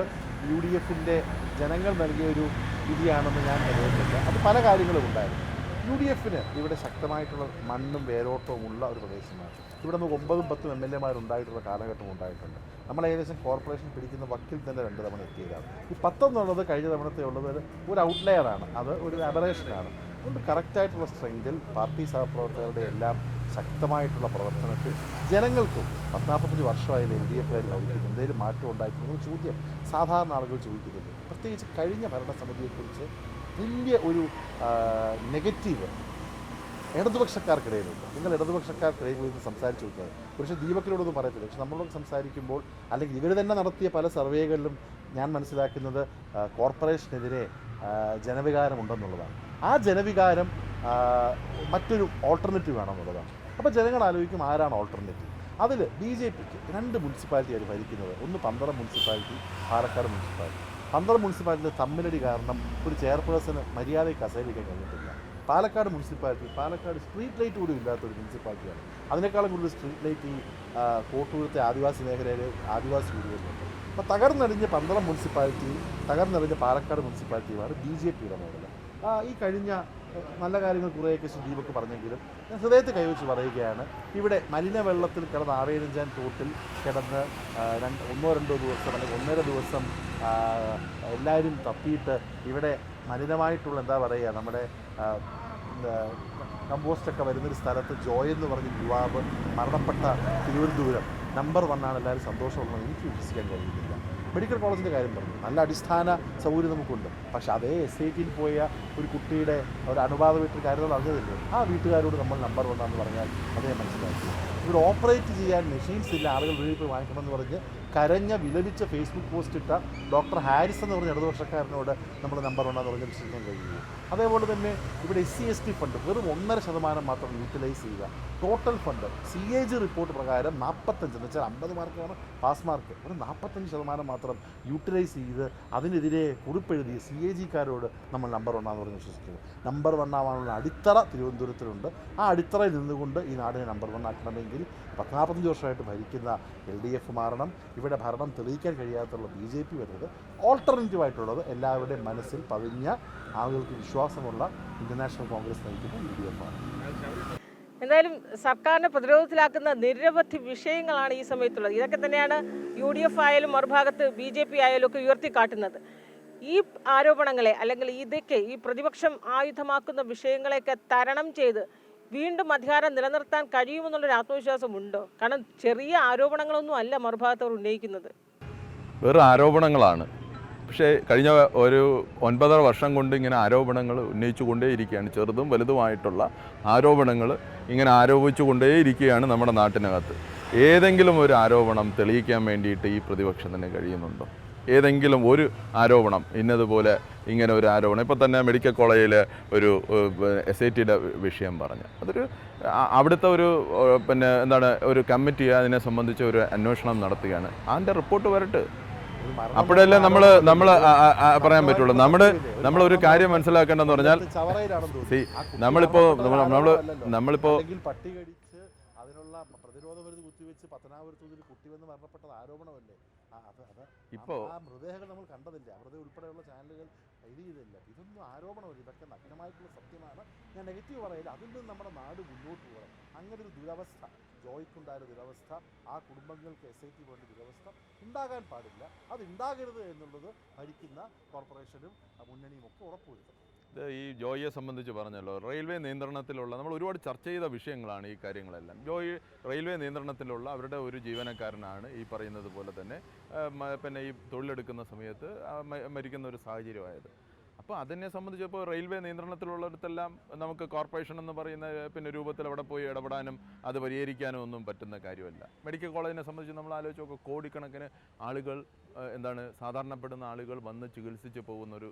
UDFിൻ്റെ ജനങ്ങൾ നൽകിയ ഒരു വിധിയാണെന്ന് ഞാൻ കരുതുന്നില്ല. അത് പല കാര്യങ്ങളും ഉണ്ടായിരുന്നു. UDFിന് ഇവിടെ ശക്തമായിട്ടുള്ള മണ്ണും വേരോട്ടവും ഉള്ള ഒരു പ്രദേശമാണ്. ഇവിടെ നിന്ന് 9-10 MLA ഉണ്ടായിട്ടുള്ള കാലഘട്ടം ഉണ്ടായിട്ടുണ്ട്. നമ്മൾ ഏകദേശം കോർപ്പറേഷൻ പിടിക്കുന്ന വക്കിൽ തന്നെ 2 തവണ എത്തിയതാണ്. ഈ 10 എന്നുള്ളത് കഴിഞ്ഞ തവണത്തെ ഉള്ളത് ഒരു ഔട്ട്ലെയറാണ്, അത് ഒരു അബറേഷനാണ്. അതുകൊണ്ട് കറക്റ്റായിട്ടുള്ള സ്ട്രെങ്തിൽ പാർട്ടി സഹപ്രവർത്തകരുടെ എല്ലാം ശക്തമായിട്ടുള്ള പ്രവർത്തനത്തിൽ ജനങ്ങൾക്കും 45 വർഷമായാലും LDF ഭരിക്കുന്നു, എന്തെങ്കിലും മാറ്റം ഉണ്ടായിട്ടുള്ള ചോദ്യം സാധാരണ ആളുകൾ ചോദിക്കുന്നുണ്ട്. പ്രത്യേകിച്ച് കഴിഞ്ഞ ഭരണസമിതിയെക്കുറിച്ച് വലിയ ഒരു നെഗറ്റീവ് ഇടതുപക്ഷക്കാർക്കിടയിലുണ്ട്. നിങ്ങൾ ഇടതുപക്ഷക്കാർക്കിടയിൽ നിന്ന് സംസാരിച്ച് നോക്കിയാൽ പക്ഷേ ദീപക്കിനോടൊന്നും പറയത്തില്ല. പക്ഷെ നമ്മളോട് സംസാരിക്കുമ്പോൾ അല്ലെങ്കിൽ ഇവർ തന്നെ നടത്തിയ പല സർവേകളിലും ഞാൻ മനസ്സിലാക്കുന്നത് കോർപ്പറേഷനെതിരെ ജനവികാരമുണ്ടെന്നുള്ളതാണ്. ആ ജനവികാരം മറ്റൊരു ഓൾട്ടർനേറ്റീവ് ആണെന്നുള്ളതാണ്. അപ്പോൾ ജനങ്ങൾ ആലോചിക്കും ആരാണ് ഓൾട്ടർനേറ്റീവ്. അതിൽ BJPക്ക് 2 മുനിസിപ്പാലിറ്റിയാണ് ഭരിക്കുന്നത്. ഒന്ന് Pandalam municipality, Palakkad municipality. Pandalam municipality തമ്മിലടി കാരണം ഒരു ചെയർപേഴ്സണ് മര്യാദയ്ക്ക് കസേരയിക്കാൻ കഴിഞ്ഞിട്ടില്ല. Palakkad municipality, Palakkad street light കൂടി ഇല്ലാത്തൊരു മുനിസിപ്പാലിറ്റിയാണ്. അതിനേക്കാളും കൂടുതൽ സ്ട്രീറ്റ് ലൈറ്റ് ഈ കോട്ടൂരത്തെ ആദിവാസി മേഖലയിൽ ആദിവാസി വീടുകളിലുണ്ട്. അപ്പോൾ തകർന്നടിഞ്ഞ പന്തളം മുനിസിപ്പാലിറ്റി, തകർന്നടിഞ്ഞ പാലക്കാട് മുനിസിപ്പാലിറ്റിയുമാണ് BJPയുടെ മോഡൽ. ഈ കഴിഞ്ഞ നല്ല കാര്യങ്ങൾ കുറേയൊക്കെ ദീപക്ക് പറഞ്ഞെങ്കിലും ഞാൻ ഹൃദയത്തെ കൈവച്ച് പറയുകയാണ്, ഇവിടെ മലിനവെള്ളത്തിൽ കിടന്ന് ആവേരഞ്ചാൻ തോട്ടിൽ കിടന്ന് 1-2 ദിവസം അല്ലെങ്കിൽ 1.5 ദിവസം എല്ലാവരും തപ്പിയിട്ട് ഇവിടെ മലിനമായിട്ടുള്ള എന്താ പറയുക നമ്മുടെ കമ്പോസ്റ്റൊക്കെ വരുന്നൊരു സ്ഥലത്ത് ജോയ് എന്ന് പറഞ്ഞ യുവാവ് മരണപ്പെട്ട തിരുവനന്തപുരം നമ്പർ 1 എല്ലാവരും സന്തോഷമുള്ളത് എനിക്ക് വിശ്വസിക്കാൻ കഴിയുന്നില്ല. മെഡിക്കൽ കോളേജിൻ്റെ കാര്യം പറഞ്ഞു, നല്ല അടിസ്ഥാന സൗകര്യം നമുക്കുണ്ട്. പക്ഷേ അതേ SITയിൽ പോയ ഒരു കുട്ടിയുടെ ഒരു അനുപാത വീട്ടിൽ കാര്യങ്ങൾ അറിഞ്ഞതില്ലേ, ആ വീട്ടുകാരോട് നമ്മൾ നമ്പർ 1 പറഞ്ഞാൽ അതേ മനസ്സിലാക്കി. ഇവിടെ ഓപ്പറേറ്റ് ചെയ്യാൻ മെഷീൻസ് ഇല്ല, ആളുകൾ വീട്ടിൽ പോയി വാങ്ങിക്കണമെന്ന് പറഞ്ഞ് കരഞ്ഞ വിലപിച്ച ഫേസ്ബുക്ക് പോസ്റ്റ് ഇട്ട ഡോക്ടർ ഹാരിസ് എന്ന് പറഞ്ഞ ഇടതുപക്ഷക്കാരനോട് നമ്മൾ നമ്പർ 1 പറഞ്ഞ് വിശ്വസിക്കാൻ കഴിയുമോ? അതേപോലെ തന്നെ ഇവിടെ SC/ST ഫണ്ട് വെറും 1.5% മാത്രം യൂട്ടിലൈസ് ചെയ്യുക. ടോട്ടൽ ഫണ്ട് CAG റിപ്പോർട്ട് പ്രകാരം 45 എന്ന് വെച്ചാൽ 50 മാർക്കാണ് പാസ് മാർക്ക്, ഒരു 45% മാത്രം യൂട്ടിലൈസ് ചെയ്ത് അതിനെതിരെ കുറിപ്പെഴുതി CAGക്കാരോട് നമ്മൾ നമ്പർ 1 പറഞ്ഞ് വിശ്വസിക്കുന്നത്. നമ്പർ 1 ആവാനുള്ള അടിത്തറ തിരുവനന്തപുരത്തിലുണ്ട്. ആ അടിത്തറയിൽ നിന്നുകൊണ്ട് ഈ നാടിനെ നമ്പർ 1 ആക്കണമെങ്കിൽ 45 വർഷമായിട്ട് ഭരിക്കുന്ന LDF മാറണം. ഇവിടെ ഭരണം തെളിയിക്കാൻ കഴിയാത്തുള്ള BJP വരുന്നത് ഓൾട്ടർനേറ്റീവ് ആയിട്ടുള്ളത് എല്ലാവരുടെയും മനസ്സിൽ പതിഞ്ഞ ആളുകൾക്ക് വിശ്വാസമുള്ള ഇന്ത്യൻ നാഷണൽ കോൺഗ്രസ് നയിക്കുന്ന UDF ആണ്. എന്തായാലും സർക്കാരിനെ പ്രതിരോധത്തിലാക്കുന്ന നിരവധി വിഷയങ്ങളാണ് ഈ സമയത്തുള്ളത്. ഇതൊക്കെ തന്നെയാണ് UDF ആയാലും മറുഭാഗത്ത് BJP ആയാലും ഒക്കെ ഉയർത്തിക്കാട്ടുന്നത്. ഈ ആരോപണങ്ങളെ അല്ലെങ്കിൽ ഇതൊക്കെ ഈ പ്രതിപക്ഷം ആയുധമാക്കുന്ന വിഷയങ്ങളെയൊക്കെ തരണം ചെയ്ത് വീണ്ടും അധികാരം നിലനിർത്താൻ കഴിയുമെന്നുള്ളൊരു ആത്മവിശ്വാസം ഉണ്ടോ? കാരണം ചെറിയ ആരോപണങ്ങളൊന്നും അല്ല മറുഭാഗത്തവർ ഉന്നയിക്കുന്നത്, വേറെ ആരോപണങ്ങളാണ്. പക്ഷേ കഴിഞ്ഞ ഒരു 9.5 വർഷം കൊണ്ട് ഇങ്ങനെ ആരോപണങ്ങൾ ഉന്നയിച്ചു കൊണ്ടേയിരിക്കുകയാണ്. ചെറുതും വലുതുമായിട്ടുള്ള ആരോപണങ്ങൾ ഇങ്ങനെ ആരോപിച്ചു കൊണ്ടേയിരിക്കുകയാണ് നമ്മുടെ നാട്ടിനകത്ത്. ഏതെങ്കിലും ഒരു ആരോപണം തെളിയിക്കാൻ വേണ്ടിയിട്ട് ഈ പ്രതിപക്ഷത്തിന് കഴിയുന്നുണ്ടോ? ഏതെങ്കിലും ഒരു ആരോപണം ഇന്നതുപോലെ ഇങ്ങനെ ഒരു ആരോപണം ഇപ്പോൾ തന്നെ മെഡിക്കൽ കോളേജിൽ ഒരു SITയുടെ വിഷയം പറഞ്ഞു, അതൊരു അവിടുത്തെ ഒരു എന്താണ് ഒരു കമ്മിറ്റി അതിനെ സംബന്ധിച്ച് ഒരു അന്വേഷണം നടത്തുകയാണ്. അതിൻ്റെ റിപ്പോർട്ട് വരട്ടെ, അപ്പോഴല്ലേ നമ്മൾ പറയാൻ പറ്റുള്ളൂ. നമ്മളൊരു കാര്യം മനസ്സിലാക്കേണ്ടതെന്ന് പറഞ്ഞാൽ നമ്മളിപ്പോൾ അതിനുള്ള പ്രതിരോധ മരുന്ന് കുത്തിവെച്ച് പത്തനാപുരത്ത് കുട്ടിവെന്ന് മരണപ്പെട്ടത് ആരോപണമല്ലേ? ഇപ്പോൾ ആ മൃതദേഹങ്ങൾ നമ്മൾ കണ്ടതില്ല, മൃതദേഹം ഉൾപ്പെടെയുള്ള ചാനലുകൾ ഇത് ചെയ്തില്ല. ഇതൊന്നും ആരോപണമല്ല, ഇതൊക്കെ നഗ്നമായിട്ടുള്ള സത്യമാണ്. ഞാൻ നെഗറ്റീവ് പറയില്ല. അതിൽ നിന്ന് നമ്മുടെ നാട് മുന്നോട്ട് പോകണം. അങ്ങനെ ഒരു ദുരവസ്ഥ ജോയ്ക്കുണ്ടായ ദുരവസ്ഥ, ആ കുടുംബങ്ങൾക്ക് SIT വേണ്ട ദുരവസ്ഥ ഉണ്ടാകാൻ പാടില്ല. അത് ഉണ്ടാകരുത് എന്നുള്ളത് ഭരിക്കുന്ന കോർപ്പറേഷനും മുന്നണിയും ഒക്കെ ഉറപ്പുവരുത്തണം. ഇത് ഈ ജോയിയെ സംബന്ധിച്ച് പറഞ്ഞല്ലോ, റെയിൽവേ നിയന്ത്രണത്തിലുള്ള നമ്മൾ ഒരുപാട് ചർച്ച ചെയ്ത വിഷയങ്ങളാണ് ഈ കാര്യങ്ങളെല്ലാം. ജോയി റെയിൽവേ നിയന്ത്രണത്തിലുള്ള അവരുടെ ഒരു ജീവനക്കാരനാണ് ഈ പറയുന്നത് പോലെ തന്നെ ഈ തൊഴിലെടുക്കുന്ന സമയത്ത് മരിക്കുന്ന ഒരു സാഹചര്യമായത്. അപ്പോൾ അതിനെ സംബന്ധിച്ചപ്പോൾ റെയിൽവേ നിയന്ത്രണത്തിലുള്ളിടത്തെല്ലാം നമുക്ക് കോർപ്പറേഷൻ എന്ന് പറയുന്ന രൂപത്തിൽ അവിടെ പോയി ഇടപെടാനും അത് പരിഹരിക്കാനും ഒന്നും പറ്റുന്ന കാര്യമല്ല. മെഡിക്കൽ കോളേജിനെ സംബന്ധിച്ച് നമ്മൾ ആലോചിച്ച് നോക്കുക, കോടിക്കണക്കിന് ആളുകൾ സാധാരണപ്പെടുന്ന ആളുകൾ വന്ന് ചികിത്സിച്ച് പോകുന്നൊരു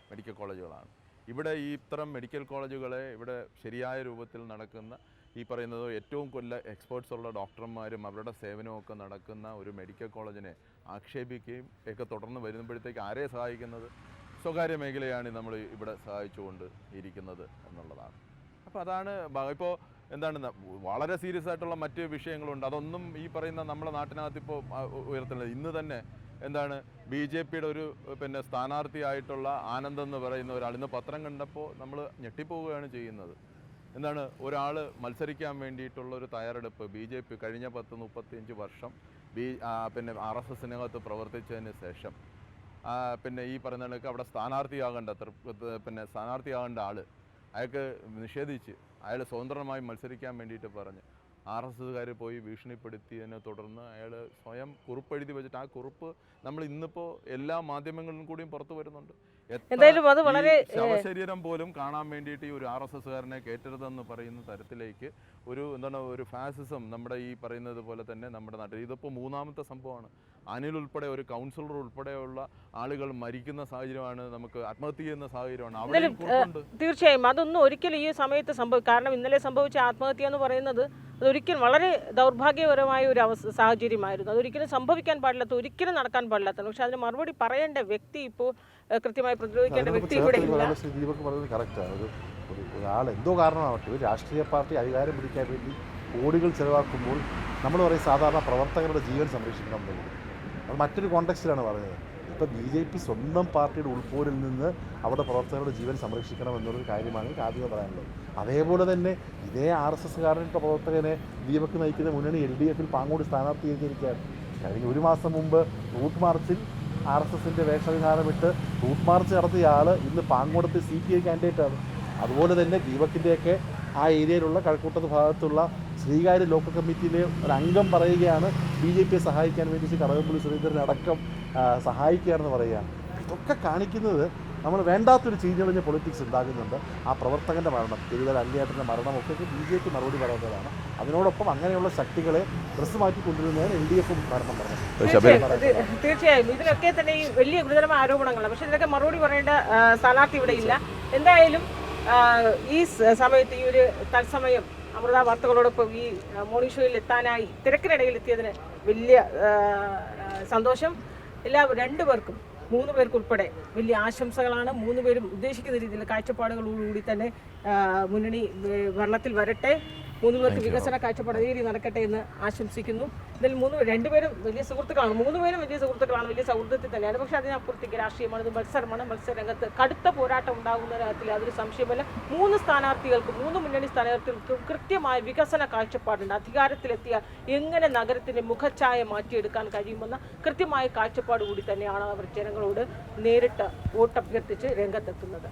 മെഡിക്കൽ കോളേജുകളാണ്. ഇവിടെ ഈ ഇത്തരം മെഡിക്കൽ കോളേജുകളെ ഇവിടെ ശരിയായ രൂപത്തിൽ നടക്കുന്ന ഈ പറയുന്നത് ഏറ്റവും എക്സ്പേർട്സ് ഉള്ള ഡോക്ടർമാരും അവരുടെ സേവനമൊക്കെ നടക്കുന്ന ഒരു മെഡിക്കൽ കോളേജിനെ ആക്ഷേപിക്കുകയും ഒക്കെ തുടർന്ന് വരുമ്പോഴത്തേക്ക് ആരെ സഹായിക്കുന്നത്? സ്വകാര്യ മേഖലയാണ് നമ്മൾ ഇവിടെ സഹായിച്ചുകൊണ്ട് ഇരിക്കുന്നത് എന്നുള്ളതാണ്. അപ്പോൾ അതാണ് ഇപ്പോൾ എന്താണ് വളരെ സീരിയസ് ആയിട്ടുള്ള മറ്റ് വിഷയങ്ങളുണ്ട്. അതൊന്നും ഈ പറയുന്ന നമ്മുടെ നാട്ടിനകത്ത് ഇപ്പോൾ ഉയർത്തുന്നത്. ഇന്ന് തന്നെ എന്താണ് BJPയുടെ ഒരു സ്ഥാനാർത്ഥിയായിട്ടുള്ള ആനന്ദ് എന്ന് പറയുന്ന ഒരാൾ ഇന്ന് പത്രം കണ്ടപ്പോൾ നമ്മൾ ഞെട്ടിപ്പോവുകയാണ് ചെയ്യുന്നത്. എന്താണ് ഒരാൾ മത്സരിക്കാൻ വേണ്ടിയിട്ടുള്ള ഒരു തയ്യാറെടുപ്പ് BJP കഴിഞ്ഞ 10-35 വർഷം RSSനകത്ത് പ്രവർത്തിച്ചതിന് ശേഷം ഈ പറയുന്ന കണക്ക് അവിടെ സ്ഥാനാർത്ഥിയാകേണ്ട ആൾ അയാൾക്ക് നിഷേധിച്ച് അയാൾ സ്വതന്ത്രമായി മത്സരിക്കാൻ വേണ്ടിയിട്ട് പറഞ്ഞ് RSSകാർ പോയി ഭീഷണിപ്പെടുത്തിയതിനെ തുടർന്ന് അയാൾ സ്വയം കുറിപ്പ് എഴുതി വെച്ചിട്ട് ആ കുറിപ്പ് നമ്മൾ ഇന്നിപ്പോൾ എല്ലാ മാധ്യമങ്ങളിലും കൂടിയും പുറത്തു വരുന്നുണ്ട്. ശവശരീരം പോലും കാണാൻ വേണ്ടിയിട്ട് ഈ ഒരു RSSകാരനെ കയറ്റരുതെന്ന് പറയുന്ന തരത്തിലേക്ക് ഒരു ഫാസിസം നമ്മുടെ ഈ പറയുന്നത് പോലെ തന്നെ നമ്മുടെ നാട്ടിൽ ഇതിപ്പോൾ 3ാമത്തെ സംഭവമാണ്. അനിൽ ഉൾപ്പെടെ ഒരു കൗൺസിലർ ഉൾപ്പെടെയുള്ള ആളുകൾ മരിക്കുന്ന സാഹചര്യമാണ്, നമുക്ക് ആത്മഹത്യ ചെയ്യുന്ന സാഹചര്യമാണ്. തീർച്ചയായും അതൊന്നും ഒരിക്കലും ഈ സമയത്ത് കാരണം ഇന്നലെ സംഭവിച്ച ആത്മഹത്യ എന്ന് പറയുന്നത് അതൊരിക്കലും വളരെ ദൗർഭാഗ്യപരമായ ഒരു സാഹചര്യമായിരുന്നു. അതൊരിക്കലും സംഭവിക്കാൻ പാടില്ലാത്ത, ഒരിക്കലും നടക്കാൻ പാടില്ലാത്ത. പക്ഷെ അതിന് മറുപടി പറയേണ്ട വ്യക്തി ഇപ്പോൾ കൃത്യമായി പ്രതിരോധിക്കേണ്ട വ്യക്തി ഇവിടെ ഒരാൾ എന്തോ കാരണമാവട്ടെ ഒരു രാഷ്ട്രീയ പാർട്ടി അധികാരം പിടിക്കാൻ വേണ്ടി കോടികൾ ചെലവാക്കുമ്പോൾ നമ്മൾ പറയും സാധാരണ പ്രവർത്തകരുടെ ജീവൻ സംരക്ഷിക്കണം എന്നുള്ളത്. അത് മറ്റൊരു കോണ്ടെക്സ്റ്റിലാണ് പറഞ്ഞത്. ഇപ്പോൾ BJP സ്വന്തം പാർട്ടിയുടെ ഉൾപ്പോരിൽ നിന്ന് അവിടെ പ്രവർത്തകരുടെ ജീവൻ സംരക്ഷിക്കണം എന്നുള്ളൊരു കാര്യമാണ് എനിക്ക് ആദ്യം പറയാനുള്ളത്. അതേപോലെ തന്നെ ഇതേ RSSകാരൻ്റെ പ്രവർത്തകനെ ദീപക് നയിക്കുന്ന മുന്നണി LDFൽ പാങ്ങോട് സ്ഥാനാർത്ഥീകരിക്കുകയാണ്. കഴിഞ്ഞ ഒരു മാസം മുമ്പ് റൂട്ട് മാർച്ചിൽ RSSൻ്റെ വേഷവിധാനമിട്ട് റൂട്ട് മാർച്ച് നടത്തിയ ആൾ ഇന്ന് പാങ്ങോടത്ത് CPI കാൻഡിഡേറ്റാണ്. അതുപോലെ തന്നെ ദീപകിൻ്റെയൊക്കെ ആ ഏരിയയിലുള്ള കഴക്കൂട്ടത്ത് ഭാഗത്തുള്ള ശ്രീകാര്യ ലോക്കൽ കമ്മിറ്റിയിലെ ഒരു അംഗം പറയുകയാണ് BJPയെ സഹായിക്കാൻ വേണ്ടി കടകംപള്ളി സുരേന്ദ്രനടക്കം സഹായിക്കുകയാണെന്ന് പറയുകയാണ്. ഇതൊക്കെ കാണിക്കുന്നത് നമ്മൾ വേണ്ടാത്തൊരു ചീഞ്ഞളിഞ്ഞ പൊളിറ്റിക്സ് ഉണ്ടാകുന്നുണ്ട്. ആ പ്രവർത്തകൻ്റെ മരണം, തിരുവല്ല അല്ലിയാട്ടൻ്റെ മരണമൊക്കെ BJP മറുപടി പറയുന്നതാണ്. അതിനോടൊപ്പം അങ്ങനെയുള്ള ശക്തികളെ ഡ്രസ്സ് മാറ്റി കൊണ്ടുവരുന്നതാണ് LDFും കാരണം പറഞ്ഞത്. തീർച്ചയായും ഇതിലൊക്കെ തന്നെ ഈ വലിയ ഗുരുതരമായ ആരോപണങ്ങളാണ്. പക്ഷേ ഇതിനൊക്കെ മറുപടി പറയേണ്ട സ്ഥാനാർത്ഥി ഇവിടെ ഇല്ല. എന്തായാലും ഈ സമയത്ത് ഈ ഒരു തത്സമയം അമൃത വാർത്തകളോടൊപ്പം ഈ മോർണിംഗ് ഷോയിൽ എത്താനായി തിരക്കിനിടയിൽ എത്തിയതിന് വലിയ സന്തോഷം. രണ്ടുപേർക്കും 3 പേർക്കുൾപ്പെടെ വലിയ ആശംസകളാണ്. 3 പേരും ഉദ്ദേശിക്കുന്ന രീതിയിൽ കാഴ്ചപ്പാടുകളോടുകൂടി തന്നെ മുന്നണി ഭരണത്തിൽ വരട്ടെ. 3 പേർക്ക് വികസന കാഴ്ചപ്പാട് അതേ രീതി നടക്കട്ടെ എന്ന് ആശംസിക്കുന്നു. ഇതിൽ 2 വലിയ സുഹൃത്തുക്കളാണ്. 3 പേരും വലിയ സുഹൃത്തുക്കളാണ്, വലിയ സൗഹൃദത്തിൽ തന്നെയാണ്. പക്ഷേ അതിനപ്പുറത്തേക്ക് രാഷ്ട്രീയമാണ്, ഇത് മത്സരമാണ്. മത്സരരംഗത്ത് കടുത്ത പോരാട്ടം ഉണ്ടാകുന്ന കാര്യത്തിൽ അതൊരു സംശയമല്ല. 3 സ്ഥാനാർത്ഥികൾക്കും 3 മുന്നണി സ്ഥാനാർത്ഥികൾക്കും കൃത്യമായ വികസന കാഴ്ചപ്പാടുണ്ട്. അധികാരത്തിലെത്തിയ എങ്ങനെ നഗരത്തിൻ്റെ മുഖച്ഛായ മാറ്റിയെടുക്കാൻ കഴിയുമെന്ന കൃത്യമായ കാഴ്ചപ്പാട് കൂടി തന്നെയാണ് അവർ ജനങ്ങളോട് നേരിട്ട് വോട്ടഭ്യർത്ഥിച്ച് രംഗത്തെത്തുന്നത്.